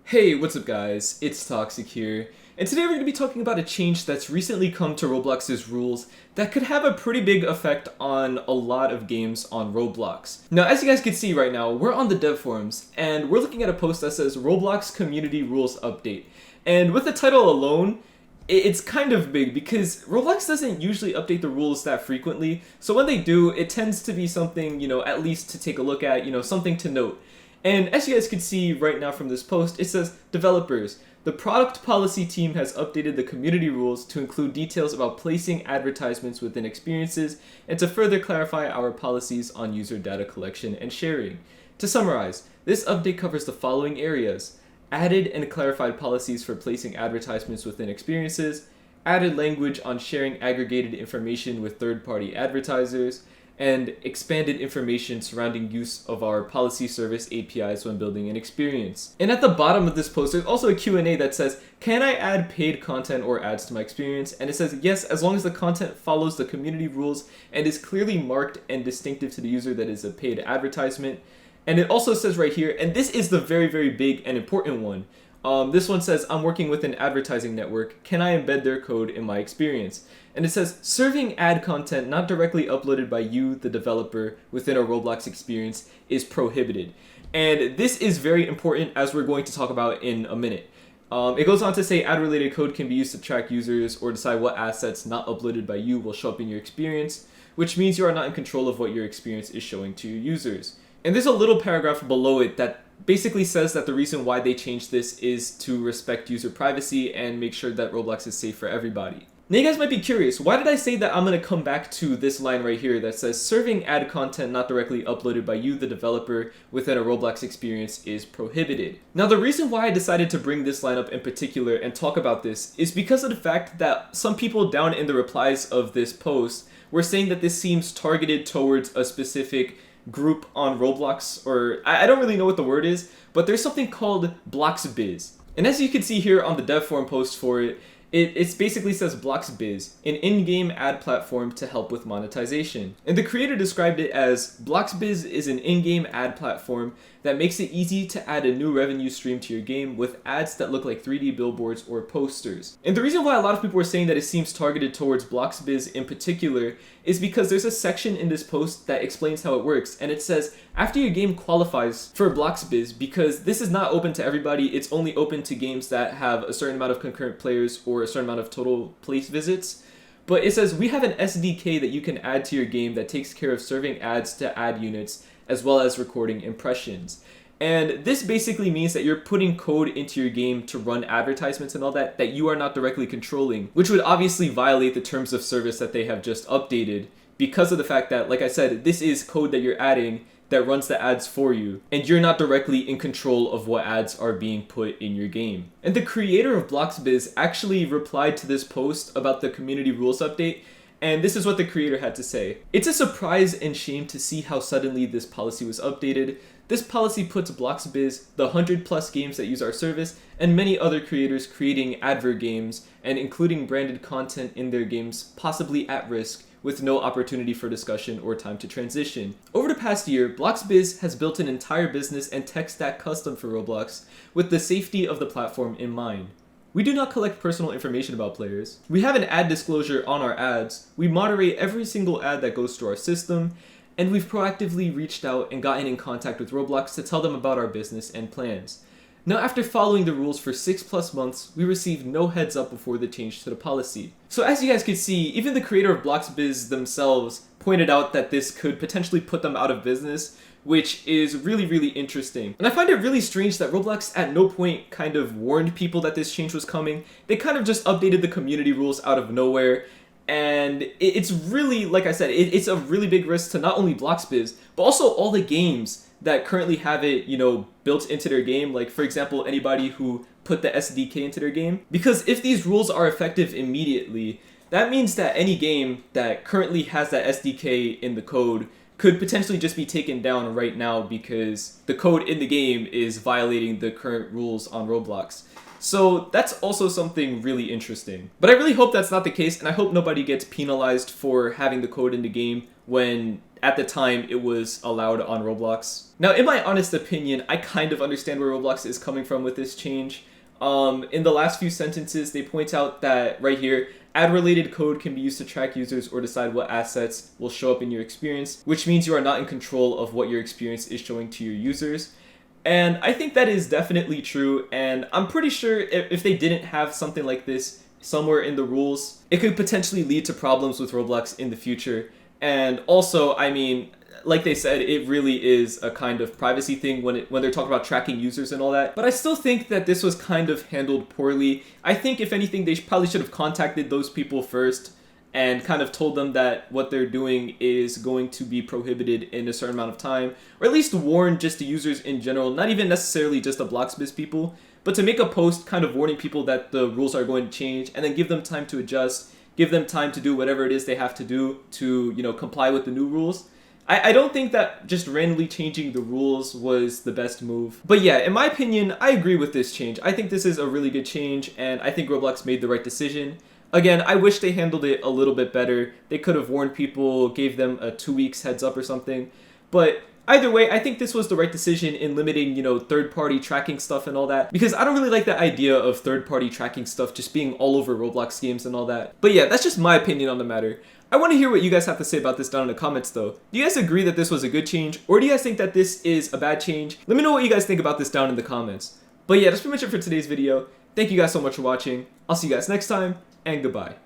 Hey, what's up guys? It's Toxic here, and today we're going to be talking about a change that's recently come to Roblox's rules that could have a pretty big effect on a lot of games on Roblox. Now, as you guys can see right now, we're on the dev forums, and we're looking at a post that says Roblox Community Rules Update. And with the title alone, it's kind of big because Roblox doesn't usually update the rules that frequently, so when they do, it tends to be something, at least to take a look at, something to note. And as you guys can see right now from this post, it says, Developers, the product policy team has updated the community rules to include details about placing advertisements within experiences and to further clarify our policies on user data collection and sharing. To summarize, this update covers the following areas: added and clarified policies for placing advertisements within experiences, added language on sharing aggregated information with third-party advertisers, and expanded information surrounding use of our policy service APIs when building an experience. And at the bottom of this post, there's also a Q&A that says, can I add paid content or ads to my experience? And it says, yes, as long as the content follows the community rules and is clearly marked and distinctive to the user that is a paid advertisement. And it also says right here, and this is the very, very big and important one, this one says, I'm working with an advertising network. Can I embed their code in my experience? And it says, serving ad content not directly uploaded by you, the developer, within a Roblox experience is prohibited. And this is very important, as we're going to talk about in a minute. It goes on to say ad-related code can be used to track users or decide what assets not uploaded by you will show up in your experience, which means you are not in control of what your experience is showing to your users. And there's a little paragraph below it that basically says that the reason why they changed this is to respect user privacy and make sure that Roblox is safe for everybody. Now you guys might be curious, why did I say that I'm going to come back to this line right here that says serving ad content not directly uploaded by you, the developer, within a Roblox experience is prohibited? Now the reason why I decided to bring this line up in particular and talk about this is because of the fact that some people down in the replies of this post were saying that this seems targeted towards a specific group on Roblox, or I don't really know what the word is, but there's something called BloxBiz. And as you can see here on the dev forum post for it, it basically says BloxBiz, an in-game ad platform to help with monetization. And the creator described it as, BloxBiz is an in-game ad platform that makes it easy to add a new revenue stream to your game with ads that look like 3D billboards or posters. And the reason why a lot of people are saying that it seems targeted towards BloxBiz in particular is because there's a section in this post that explains how it works, and it says, after your game qualifies for BloxBiz, because this is not open to everybody, it's only open to games that have a certain amount of concurrent players or a certain amount of total place visits. But it says, we have an SDK that you can add to your game that takes care of serving ads to ad units as well as recording impressions. And this basically means that you're putting code into your game to run advertisements and all that you are not directly controlling, which would obviously violate the terms of service that they have just updated because of the fact that, like I said, this is code that you're adding that runs the ads for you, and you're not directly in control of what ads are being put in your game. And the creator of BloxBiz actually replied to this post about the community rules update, and this is what the creator had to say. It's a surprise and shame to see how suddenly this policy was updated. This policy puts BloxBiz, the 100+ games that use our service, and many other creators creating advert games and including branded content in their games possibly at risk, with no opportunity for discussion or time to transition. Over the past year, BloxBiz has built an entire business and tech stack custom for Roblox with the safety of the platform in mind. We do not collect personal information about players. We have an ad disclosure on our ads. We moderate every single ad that goes through our system, and we've proactively reached out and gotten in contact with Roblox to tell them about our business and plans. Now, after following the rules for 6+ months, we received no heads up before the change to the policy. So as you guys can see, even the creator of BloxBiz themselves pointed out that this could potentially put them out of business, which is really, really interesting. And I find it really strange that Roblox at no point kind of warned people that this change was coming. They kind of just updated the community rules out of nowhere. And it's really, like I said, it's a really big risk to not only BloxBiz, but also all the games that currently have it, built into their game. Like, for example, anybody who put the SDK into their game. Because if these rules are effective immediately, that means that any game that currently has that SDK in the code could potentially just be taken down right now because the code in the game is violating the current rules on Roblox. So that's also something really interesting. But I really hope that's not the case, and I hope nobody gets penalized for having the code in the game when at the time it was allowed on Roblox. Now, in my honest opinion, I kind of understand where Roblox is coming from with this change. In the last few sentences, they point out that right here, ad-related code can be used to track users or decide what assets will show up in your experience, which means you are not in control of what your experience is showing to your users. And I think that is definitely true, and I'm pretty sure if they didn't have something like this somewhere in the rules, it could potentially lead to problems with Roblox in the future. And also, I mean, like they said, it really is a kind of privacy thing when they're talking about tracking users and all that. But I still think that this was kind of handled poorly. I think if anything, they probably should have contacted those people first and kind of told them that what they're doing is going to be prohibited in a certain amount of time, or at least warn just the users in general, not even necessarily just the Bloxbiz people, but to make a post kind of warning people that the rules are going to change, and then give them time to adjust, give them time to do whatever it is they have to do to, you know, comply with the new rules. I don't think that just randomly changing the rules was the best move. But yeah, in my opinion, I agree with this change. I think this is a really good change, and I think Roblox made the right decision. Again, I wish they handled it a little bit better. They could have warned people, gave them a 2 weeks heads up or something. But either way, I think this was the right decision in limiting, you know, third-party tracking stuff and all that. Because I don't really like the idea of third-party tracking stuff just being all over Roblox games and all that. But yeah, that's just my opinion on the matter. I want to hear what you guys have to say about this down in the comments though. Do you guys agree that this was a good change, or do you guys think that this is a bad change? Let me know what you guys think about this down in the comments. But yeah, that's pretty much it for today's video. Thank you guys so much for watching. I'll see you guys next time, and goodbye.